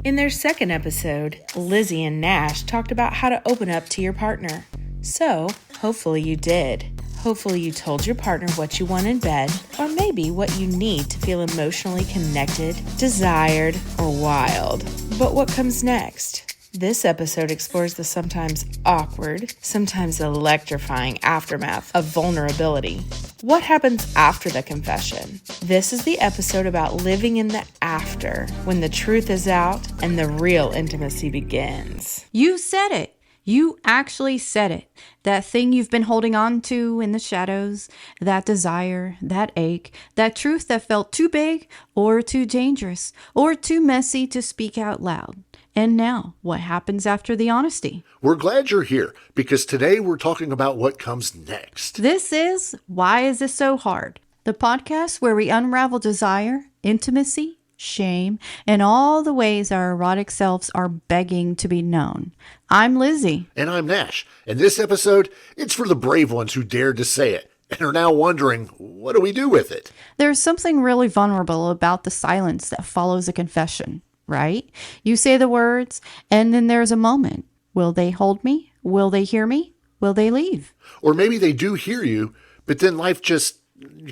In their second episode, Lizzie and Nash talked about how to open up to your partner. So, hopefully you did. Hopefully you told your partner what you want in bed, or maybe what you need to feel emotionally connected, desired, or wild. But what comes next? This episode explores the sometimes awkward, sometimes electrifying aftermath of vulnerability. What happens after the confession? This is the episode about living in the after, when the truth is out and the real intimacy begins. You said it. You actually said it. That thing you've been holding on to in the shadows, that desire, that ache, that truth that felt too big or too dangerous or too messy to speak out loud. And now, what happens after the honesty? We're glad you're here because today we're talking about what comes next. This is Why Is This So Hard? The podcast where we unravel desire, intimacy, shame, and all the ways our erotic selves are begging to be known. I'm Lizzie. And I'm Nash. And this episode, it's for the brave ones who dared to say it and are now wondering, what do we do with it? There's something really vulnerable about the silence that follows a confession. Right? You say the words, and then there's a moment. Will they hold me? Will they hear me? Will they leave? Or maybe they do hear you, but then life just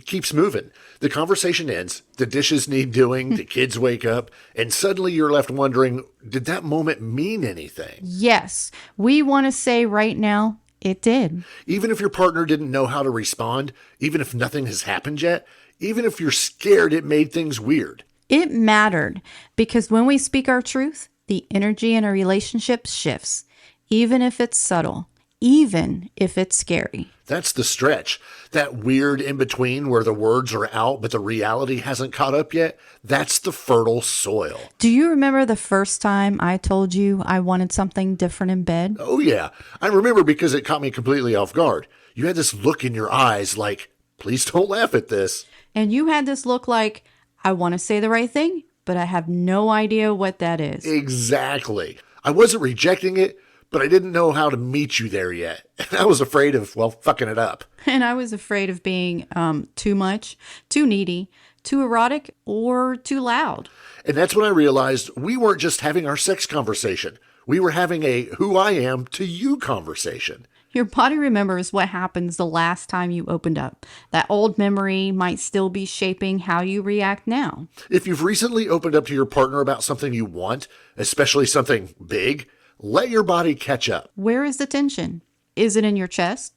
keeps moving. The conversation ends, the dishes need doing, the kids wake up, and suddenly you're left wondering, did that moment mean anything? Yes, we want to say right now, it did. Even if your partner didn't know how to respond, even if nothing has happened yet, even if you're scared it made things weird. It mattered because when we speak our truth, the energy in a relationship shifts, even if it's subtle, even if it's scary. That's the stretch. That weird in-between where the words are out, but the reality hasn't caught up yet. That's the fertile soil. Do you remember the first time I told you I wanted something different in bed? Oh, yeah. I remember because it caught me completely off guard. You had this look in your eyes like, please don't laugh at this. And you had this look like, I want to say the right thing, but I have no idea what that is. Exactly. I wasn't rejecting it, but I didn't know how to meet you there yet. And I was afraid of, fucking it up. And I was afraid of being too much, too needy, too erotic, or too loud. And that's when I realized we weren't just having our sex conversation. We were having a who I am to you conversation. Your body remembers what happens the last time you opened up. That old memory might still be shaping how you react now. If you've recently opened up to your partner about something you want, especially something big, let your body catch up. Where is the tension? Is it in your chest?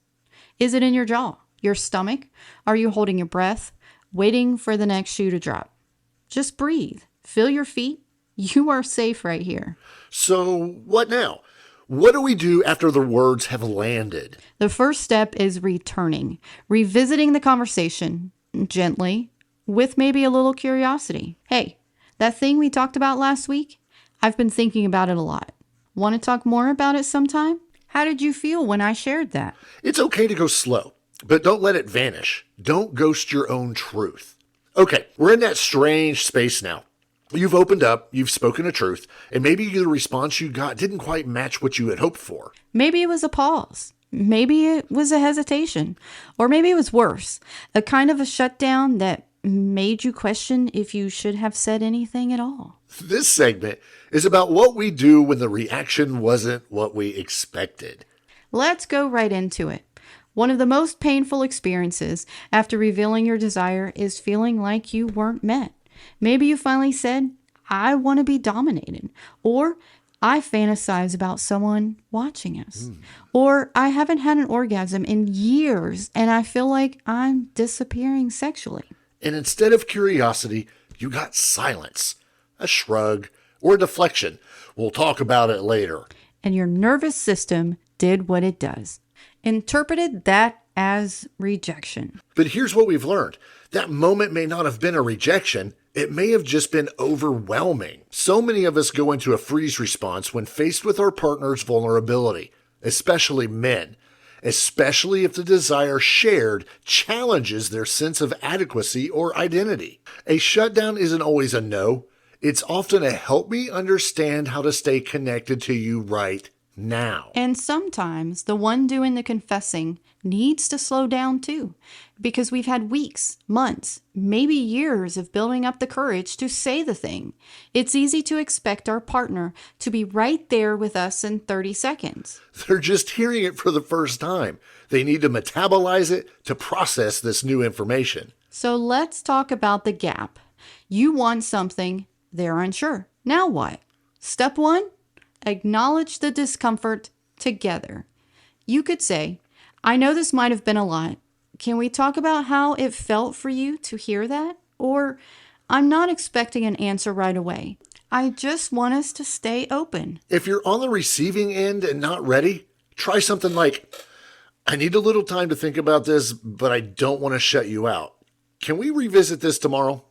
Is it in your jaw? Your stomach? Are you holding your breath? Waiting for the next shoe to drop? Just breathe. Feel your feet. You are safe right here. So what now? What do we do after the words have landed? The first step is returning, revisiting the conversation gently with maybe a little curiosity. Hey, that thing we talked about last week, I've been thinking about it a lot. Want to talk more about it sometime? How did you feel when I shared that? It's okay to go slow, but don't let it vanish. Don't ghost your own truth. Okay, we're in that strange space now. You've opened up, you've spoken a truth, and maybe the response you got didn't quite match what you had hoped for. Maybe it was a pause. Maybe it was a hesitation. Or maybe it was worse, a kind of a shutdown that made you question if you should have said anything at all. This segment is about what we do when the reaction wasn't what we expected. Let's go right into it. One of the most painful experiences after revealing your desire is feeling like you weren't met. Maybe you finally said, I want to be dominated, or I fantasize about someone watching us, or I haven't had an orgasm in years and I feel like I'm disappearing sexually. And instead of curiosity, you got silence, a shrug, or a deflection. We'll talk about it later. And your nervous system did what it does. Interpreted that as rejection. But here's what we've learned. That moment may not have been a rejection. It may have just been overwhelming. So many of us go into a freeze response when faced with our partner's vulnerability, especially men, especially if the desire shared challenges their sense of adequacy or identity. A shutdown isn't always a no. It's often a help me understand how to stay connected to you right now. And sometimes the one doing the confessing needs to slow down too, because we've had weeks, months, maybe years of building up the courage to say the thing. It's easy to expect our partner to be right there with us in 30 seconds. They're just hearing it for the first time. They need to metabolize it to process this new information. So let's talk about the gap. You want something, they're unsure. Now what? Step 1, acknowledge the discomfort together. You could say, I know this might have been a lot. Can we talk about how it felt for you to hear that? Or, I'm not expecting an answer right away. I just want us to stay open. If you're on the receiving end and not ready, try something like, I need a little time to think about this, but I don't want to shut you out. Can we revisit this tomorrow?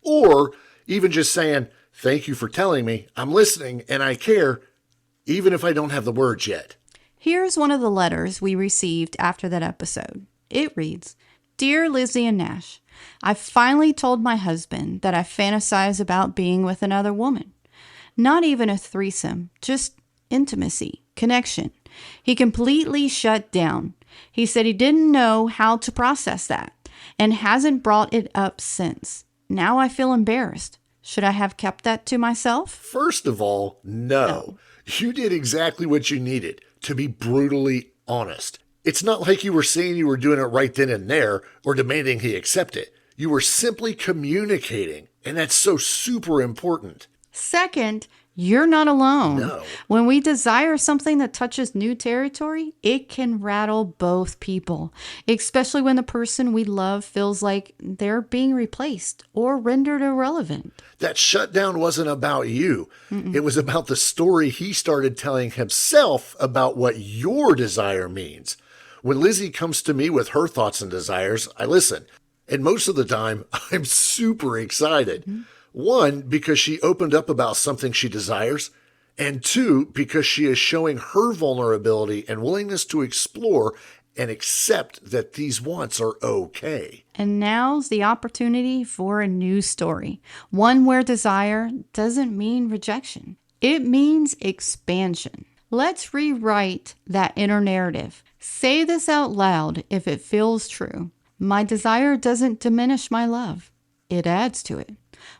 Or even just saying, thank you for telling me, I'm listening and I care, even if I don't have the words yet. Here's one of the letters we received after that episode. It reads, Dear Lizzie and Nash, I finally told my husband that I fantasize about being with another woman. Not even a threesome, just intimacy, connection. He completely shut down. He said he didn't know how to process that and hasn't brought it up since. Now I feel embarrassed. Should I have kept that to myself? First of all, no. You did exactly what you needed, to be brutally honest. It's not like you were saying you were doing it right then and there or demanding he accept it. You were simply communicating, and that's so super important. Second, you're not alone. No. When we desire something that touches new territory, it can rattle both people, especially when the person we love feels like they're being replaced or rendered irrelevant. That shutdown wasn't about you. It was about the story he started telling himself about what your desire means. When Lizzie comes to me with her thoughts and desires, I listen. And most of the time, I'm super excited. 1, because she opened up about something she desires. And 2, because she is showing her vulnerability and willingness to explore and accept that these wants are okay. And now's the opportunity for a new story. One where desire doesn't mean rejection. It means expansion. Let's rewrite that inner narrative. Say this out loud if it feels true. My desire doesn't diminish my love. It adds to it.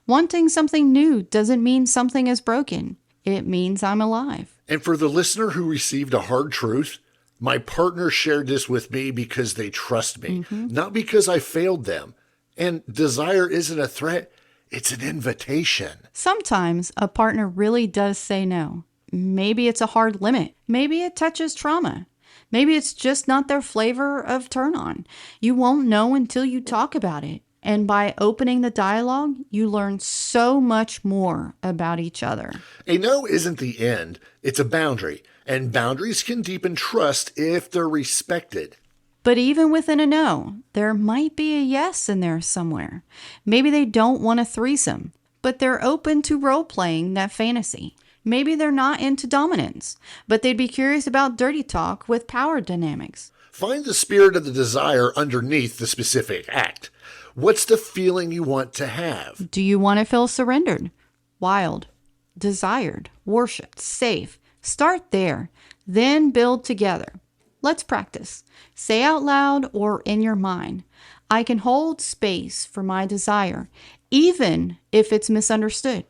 Wanting something new doesn't mean something is broken. It means I'm alive. And for the listener who received a hard truth, my partner shared this with me because they trust me, not because I failed them. And desire isn't a threat, it's an invitation. Sometimes a partner really does say no. Maybe it's a hard limit. Maybe it touches trauma. Maybe it's just not their flavor of turn on. You won't know until you talk about it. And by opening the dialogue, you learn so much more about each other. A no isn't the end, it's a boundary. And boundaries can deepen trust if they're respected. But even within a no, there might be a yes in there somewhere. Maybe they don't want a threesome, but they're open to role-playing that fantasy. Maybe they're not into dominance, but they'd be curious about dirty talk with power dynamics. Find the spirit of the desire underneath the specific act. What's the feeling you want to have? Do you want to feel surrendered, wild, desired, worshipped, safe? Start there, then build together. Let's practice. Say out loud or in your mind, I can hold space for my desire, even if it's misunderstood.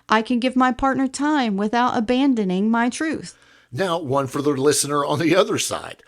I can give my partner time without abandoning my truth. Now, one for the listener on the other side.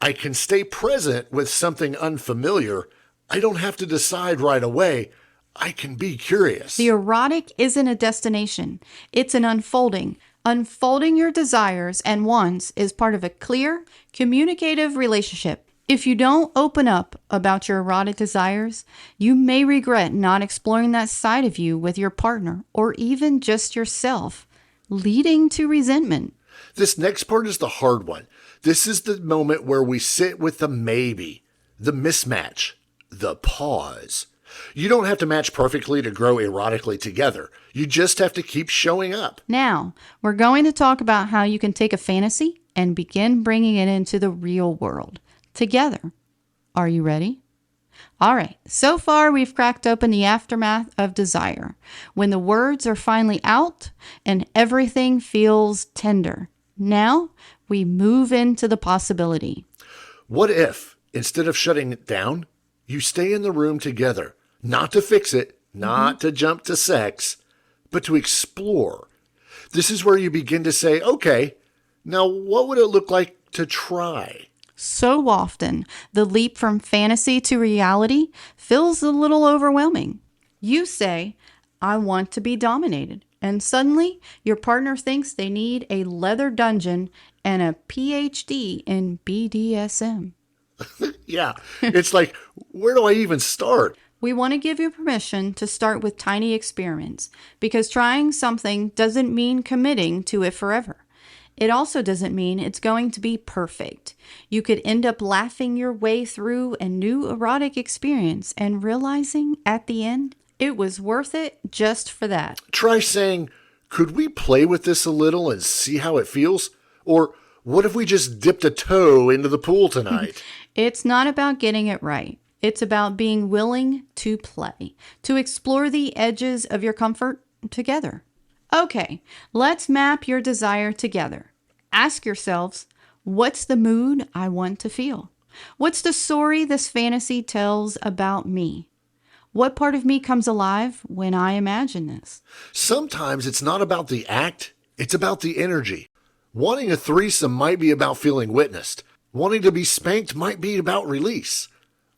I can stay present with something unfamiliar. I don't have to decide right away. I can be curious. The erotic isn't a destination. It's an unfolding. Unfolding your desires and wants is part of a clear, communicative relationship. If you don't open up about your erotic desires, you may regret not exploring that side of you with your partner or even just yourself, leading to resentment. This next part is the hard one. This is the moment where we sit with the maybe, the mismatch, the pause. You don't have to match perfectly to grow erotically together. You just have to keep showing up. Now, we're going to talk about how you can take a fantasy and begin bringing it into the real world together. Are you ready? All right, so far we've cracked open the aftermath of desire, when the words are finally out and everything feels tender. Now we move into the possibility. What if, instead of shutting it down, you stay in the room together, not to fix it, not to jump to sex, but to explore? This is where you begin to say, okay, now what would it look like to try? So often, the leap from fantasy to reality feels a little overwhelming. You say, I want to be dominated. And suddenly, your partner thinks they need a leather dungeon and a PhD in BDSM. Yeah, it's like, where do I even start? We want to give you permission to start with tiny experiments because trying something doesn't mean committing to it forever. It also doesn't mean it's going to be perfect. You could end up laughing your way through a new erotic experience and realizing at the end it was worth it just for that. Try saying, could we play with this a little and see how it feels? Or what if we just dipped a toe into the pool tonight? It's not about getting it right. It's about being willing to play, to explore the edges of your comfort together. Okay, let's map your desire together. Ask yourselves, what's the mood I want to feel? What's the story this fantasy tells about me? What part of me comes alive when I imagine this? Sometimes it's not about the act, it's about the energy. Wanting a threesome might be about feeling witnessed. Wanting to be spanked might be about release.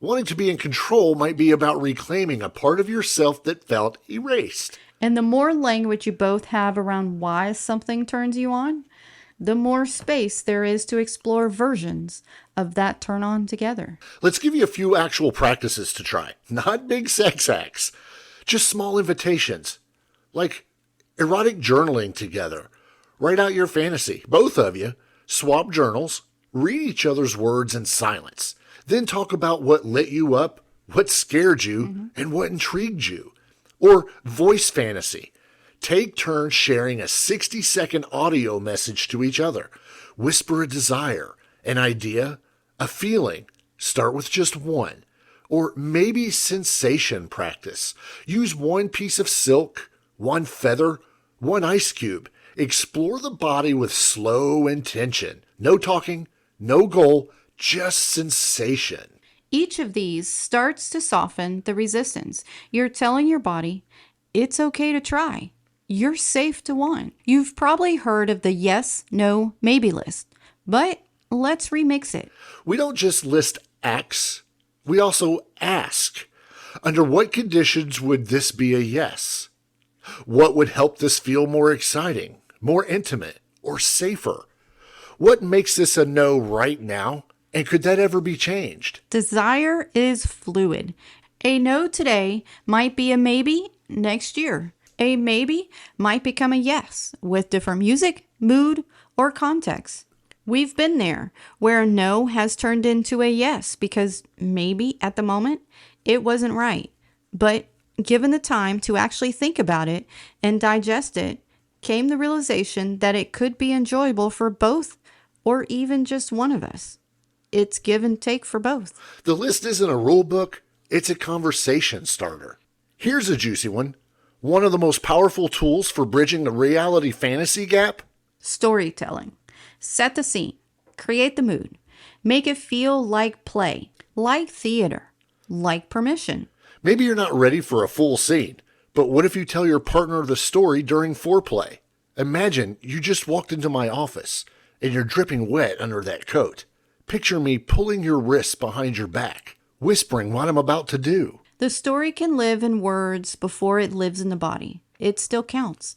Wanting to be in control might be about reclaiming a part of yourself that felt erased. And the more language you both have around why something turns you on, the more space there is to explore versions of that turn on together. Let's give you a few actual practices to try. Not big sex acts, just small invitations. Like erotic journaling together. Write out your fantasy, both of you. Swap journals. Read each other's words in silence. Then talk about what lit you up, what scared you, and what intrigued you. Or voice fantasy. Take turns sharing a 60-second audio message to each other. Whisper a desire, an idea, a feeling. Start with just one. Or maybe sensation practice. Use one piece of silk, one feather, one ice cube. Explore the body with slow intention. No talking, no goal, just sensation. Each of these starts to soften the resistance. You're telling your body, it's okay to try. You're safe to want. You've probably heard of the yes, no, maybe list, but let's remix it. We don't just list acts, we also ask. Under what conditions would this be a yes? What would help this feel more exciting, more intimate, or safer? What makes this a no right now? And could that ever be changed? Desire is fluid. A no today might be a maybe next year. A maybe might become a yes with different music, mood, or context. We've been there where a no has turned into a yes because maybe at the moment it wasn't right. But given the time to actually think about it and digest it, came the realization that it could be enjoyable for both or even just one of us. It's give and take for both. The list isn't a rule book, it's a conversation starter. Here's a juicy one. One of the most powerful tools for bridging the reality-fantasy gap? Storytelling. Set the scene. Create the mood. Make it feel like play, like theater, like permission. Maybe you're not ready for a full scene, but what if you tell your partner the story during foreplay? Imagine you just walked into my office and you're dripping wet under that coat. Picture me pulling your wrists behind your back, whispering what I'm about to do. The story can live in words before it lives in the body. It still counts.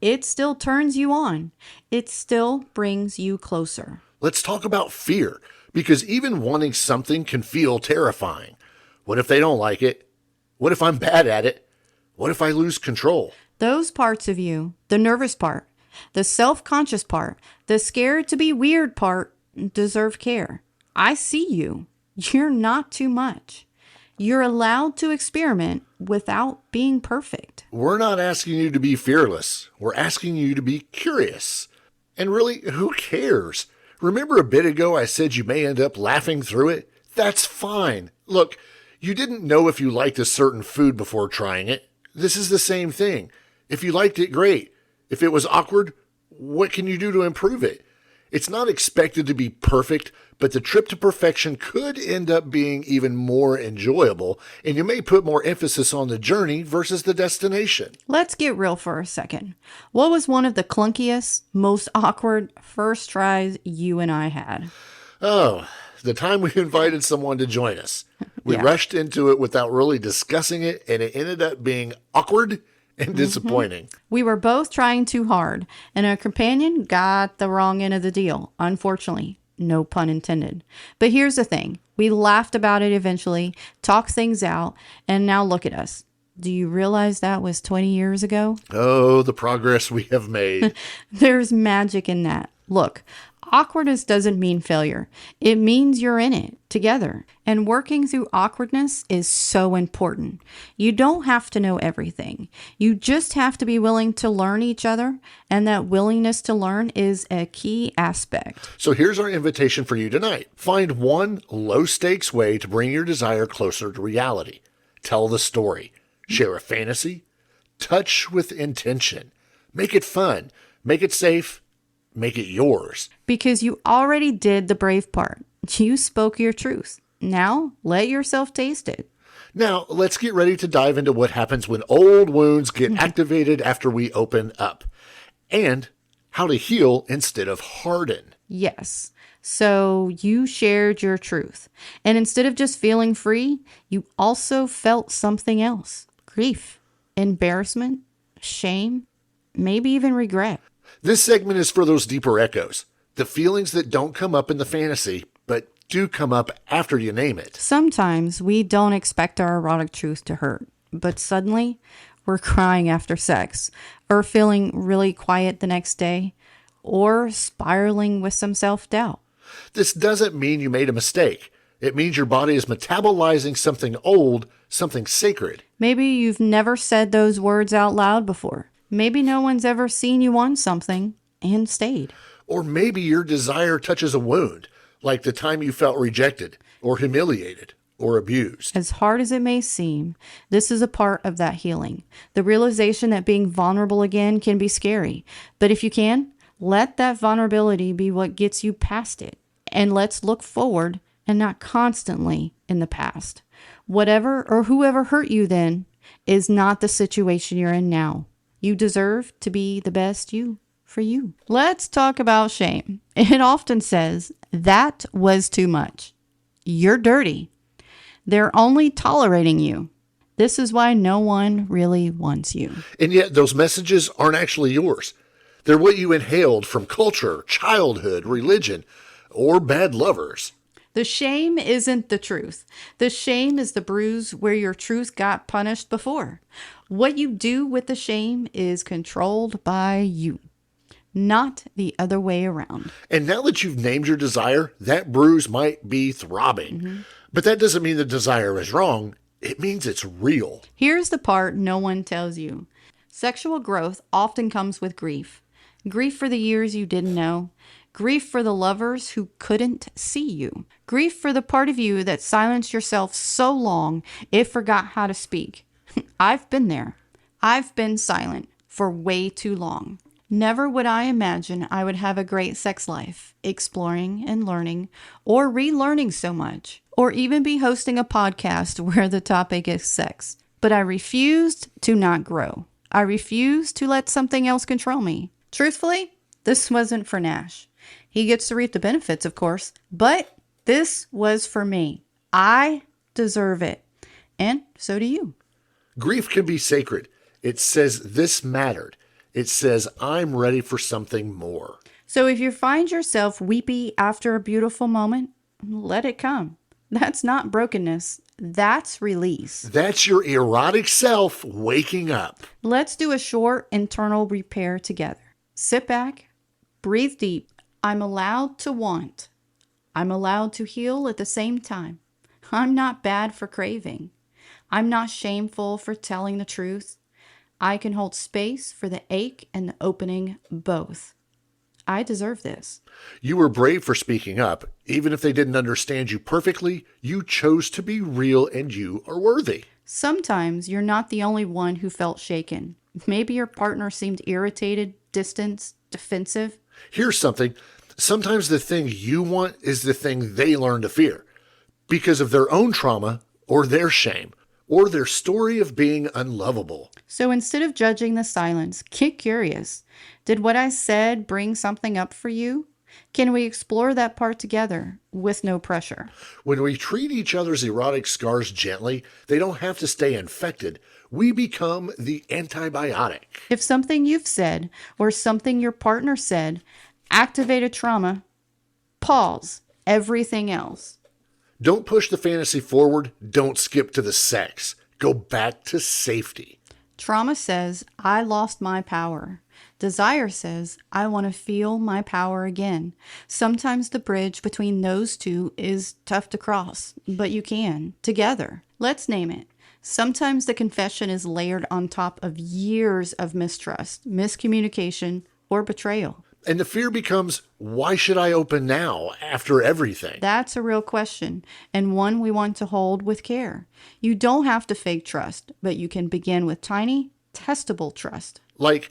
It still turns you on. It still brings you closer. Let's talk about fear, because even wanting something can feel terrifying. What if they don't like it? What if I'm bad at it? What if I lose control? Those parts of you, the nervous part, the self-conscious part, the scared to be weird part, deserve care. I see you. You're not too much. You're allowed to experiment without being perfect. We're not asking you to be fearless. We're asking you to be curious. And really, who cares? Remember a bit ago I said you may end up laughing through it? That's fine. Look, you didn't know if you liked a certain food before trying it. This is the same thing. If you liked it, great. If it was awkward, what can you do to improve it? It's not expected to be perfect, but the trip to perfection could end up being even more enjoyable, and you may put more emphasis on the journey versus the destination. Let's get real for a second. What was one of the clunkiest, most awkward first tries you and I had? Oh, the time we invited someone to join us. We Yeah. rushed into it without really discussing it, and it ended up being awkward and disappointing. We were both trying too hard, and our companion got the wrong end of the deal, unfortunately. No pun intended. But here's the thing. We laughed about it eventually, talked things out, and now look at us. Do you realize that was 20 years ago? Oh, the progress we have made. There's magic in that. Look, awkwardness doesn't mean failure. It means you're in it together. And working through awkwardness is so important. You don't have to know everything. You just have to be willing to learn each other. And that willingness to learn is a key aspect. So here's our invitation for you tonight. Find one low-stakes way to bring your desire closer to reality. Tell the story. Share a fantasy. Touch with intention. Make it fun. Make it safe. Make it yours. Because you already did the brave part. You spoke your truth. Now, let yourself taste it. Now, let's get ready to dive into what happens when old wounds get activated after we open up, and how to heal instead of harden. Yes. So you shared your truth. And instead of just feeling free, you also felt something else. Grief, embarrassment, shame, maybe even regret. This segment is for those deeper echoes, the feelings that don't come up in the fantasy, but do come up after you name it. Sometimes we don't expect our erotic truth to hurt, but suddenly we're crying after sex, or feeling really quiet the next day, or spiraling with some self-doubt. This doesn't mean you made a mistake. It means your body is metabolizing something old, something sacred. Maybe you've never said those words out loud before. Maybe no one's ever seen you on something and stayed. Or maybe your desire touches a wound, like the time you felt rejected, or humiliated, or abused. As hard as it may seem, this is a part of that healing. The realization that being vulnerable again can be scary. But if you can, let that vulnerability be what gets you past it. And let's look forward and not constantly in the past. Whatever or whoever hurt you then is not the situation you're in now. You deserve to be the best you for you. Let's talk about shame. It often says, that was too much. You're dirty. They're only tolerating you. This is why no one really wants you. And yet those messages aren't actually yours. They're what you inhaled from culture, childhood, religion, or bad lovers. The shame isn't the truth. The shame is the bruise where your truth got punished before. What you do with the shame is controlled by you, not the other way around. And now that you've named your desire, that bruise might be throbbing. But that doesn't mean the desire is wrong. It means it's real. Here's the part no one tells you. Sexual growth often comes with grief. Grief for the years you didn't know. Grief for the lovers who couldn't see you. Grief for the part of you that silenced yourself so long it forgot how to speak. I've been there. I've been silent for way too long. Never would I imagine I would have a great sex life, exploring and learning, or relearning so much, or even be hosting a podcast where the topic is sex. But I refused to not grow. I refused to let something else control me. Truthfully, this wasn't for Nash. He gets to reap the benefits, of course, but this was for me. I deserve it. And so do you. Grief can be sacred. It says this mattered. It says I'm ready for something more. So if you find yourself weepy after a beautiful moment, let it come. That's not brokenness. That's release. That's your erotic self waking up. Let's do a short internal repair together. Sit back, breathe deep. I'm allowed to want. I'm allowed to heal at the same time. I'm not bad for craving. I'm not shameful for telling the truth. I can hold space for the ache and the opening both. I deserve this. You were brave for speaking up. Even if they didn't understand you perfectly, you chose to be real and you are worthy. Sometimes you're not the only one who felt shaken. Maybe your partner seemed irritated, distant, defensive. Here's something. Sometimes the thing you want is the thing they learn to fear because of their own trauma or their shame or their story of being unlovable. So instead of judging the silence, get curious. Did what I said bring something up for you? Can we explore that part together with no pressure? When we treat each other's erotic scars gently, they don't have to stay infected. We become the antibiotic. If something you've said or something your partner said activated trauma, pause everything else. Don't push the fantasy forward. Don't skip to the sex. Go back to safety. Trauma says, I lost my power. Desire says, I want to feel my power again. Sometimes the bridge between those two is tough to cross, but you can, together. Let's name it. Sometimes the confession is layered on top of years of mistrust, miscommunication, or betrayal. And the fear becomes, why should I open now after everything? That's a real question, and one we want to hold with care. You don't have to fake trust, but you can begin with tiny, testable trust. Like,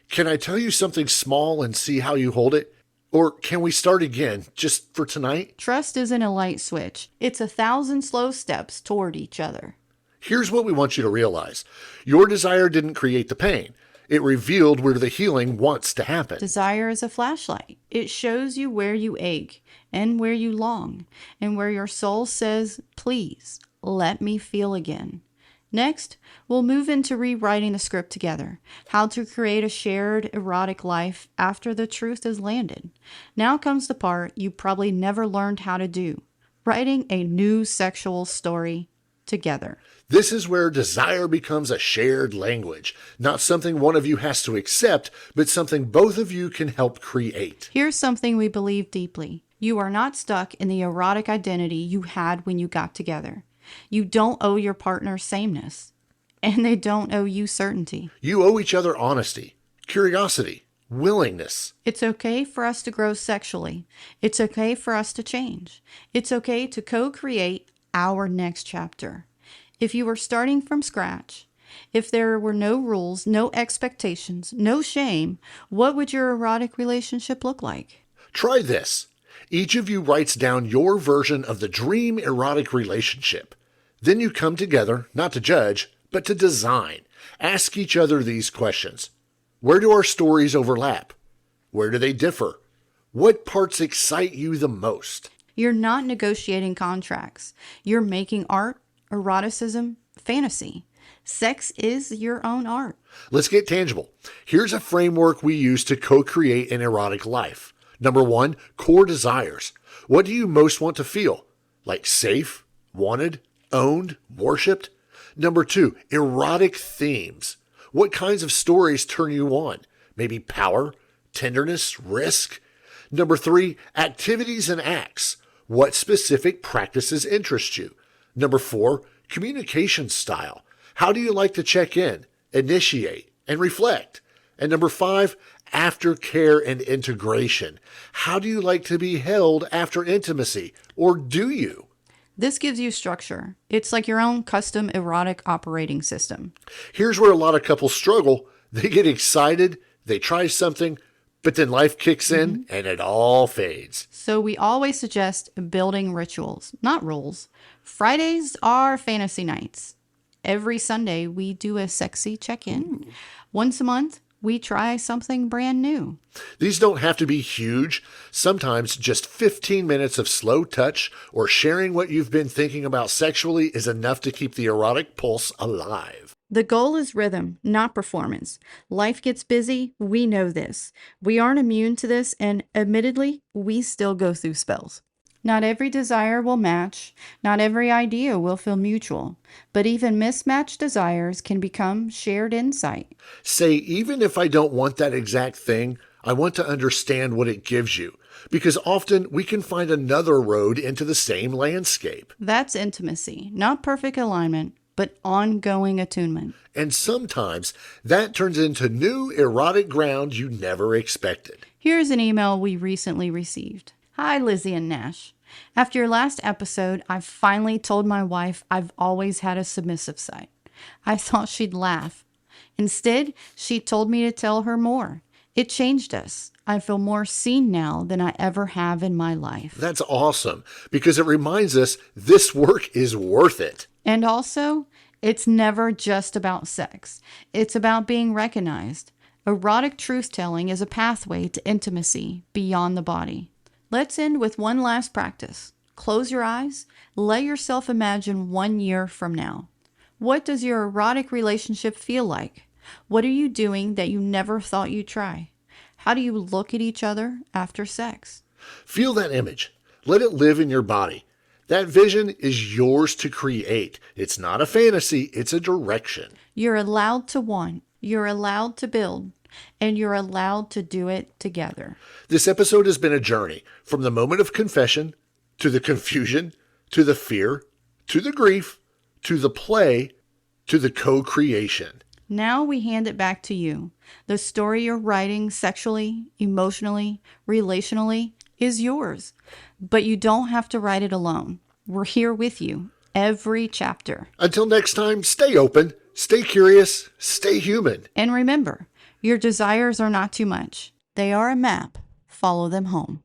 can I tell you something small and see how you hold it? Or can we start again, just for tonight? Trust isn't a light switch. It's 1,000 slow steps toward each other. Here's what we want you to realize. Your desire didn't create the pain. It revealed where the healing wants to happen. Desire is a flashlight. It shows you where you ache and where you long and where your soul says, please, let me feel again. Next, we'll move into rewriting the script together, how to create a shared erotic life after the truth is landed. Now comes the part you probably never learned how to do, writing a new sexual story together. This is where desire becomes a shared language, not something one of you has to accept, but something both of you can help create. Here's something we believe deeply. You are not stuck in the erotic identity you had when you got together. You don't owe your partner sameness, and they don't owe you certainty. You owe each other honesty, curiosity, willingness. It's okay for us to grow sexually. It's okay for us to change. It's okay to co-create our next chapter. If you were starting from scratch, if there were no rules, no expectations, no shame, what would your erotic relationship look like? Try this. Each of you writes down your version of the dream erotic relationship. Then you come together, not to judge, but to design. Ask each other these questions. Where do our stories overlap? Where do they differ? What parts excite you the most? You're not negotiating contracts. You're making art, eroticism, fantasy. Sex is your own art. Let's get tangible. Here's a framework we use to co-create an erotic life. Number 1, core desires. What do you most want to feel? Like safe, wanted, owned, worshipped? Number 2, erotic themes. What kinds of stories turn you on? Maybe power, tenderness, risk? Number 3, activities and acts. What specific practices interest you? Number 4, communication style. How do you like to check in, initiate, and reflect? And number 5, aftercare and integration. How do you like to be held after intimacy? Or do you? This gives you structure. It's like your own custom erotic operating system. Here's where a lot of couples struggle. They get excited, they try something, but then life kicks in and it all fades. So we always suggest building rituals, not rules. Fridays are fantasy nights. Every Sunday, we do a sexy check-in. Once a month, we try something brand new. These don't have to be huge. Sometimes just 15 minutes of slow touch or sharing what you've been thinking about sexually is enough to keep the erotic pulse alive. The goal is rhythm, not performance. Life gets busy. We know this. We aren't immune to this, and admittedly, we still go through spells. Not every desire will match. Not every idea will feel mutual. But even mismatched desires can become shared insight. Say, even if I don't want that exact thing, I want to understand what it gives you. Because often we can find another road into the same landscape. That's intimacy, not perfect alignment, but ongoing attunement. And sometimes that turns into new erotic ground you never expected. Here's an email we recently received. Hi, Lizzie and Nash. After your last episode, I finally told my wife I've always had a submissive side. I thought she'd laugh. Instead, she told me to tell her more. It changed us. I feel more seen now than I ever have in my life. That's awesome, because it reminds us this work is worth it. And also, it's never just about sex. It's about being recognized. Erotic truth-telling is a pathway to intimacy beyond the body. Let's end with one last practice. Close your eyes. Let yourself imagine 1 year from now. What does your erotic relationship feel like? What are you doing that you never thought you'd try? How do you look at each other after sex? Feel that image. Let it live in your body. That vision is yours to create. It's not a fantasy, it's a direction. You're allowed to want. You're allowed to build. And you're allowed to do it together. This episode has been a journey from the moment of confession to the confusion, to the fear, to the grief, to the play, to the co-creation. Now we hand it back to you. The story you're writing sexually, emotionally, relationally is yours. But you don't have to write it alone. We're here with you every chapter. Until next time, stay open, stay curious, stay human. And remember, your desires are not too much. They are a map. Follow them home.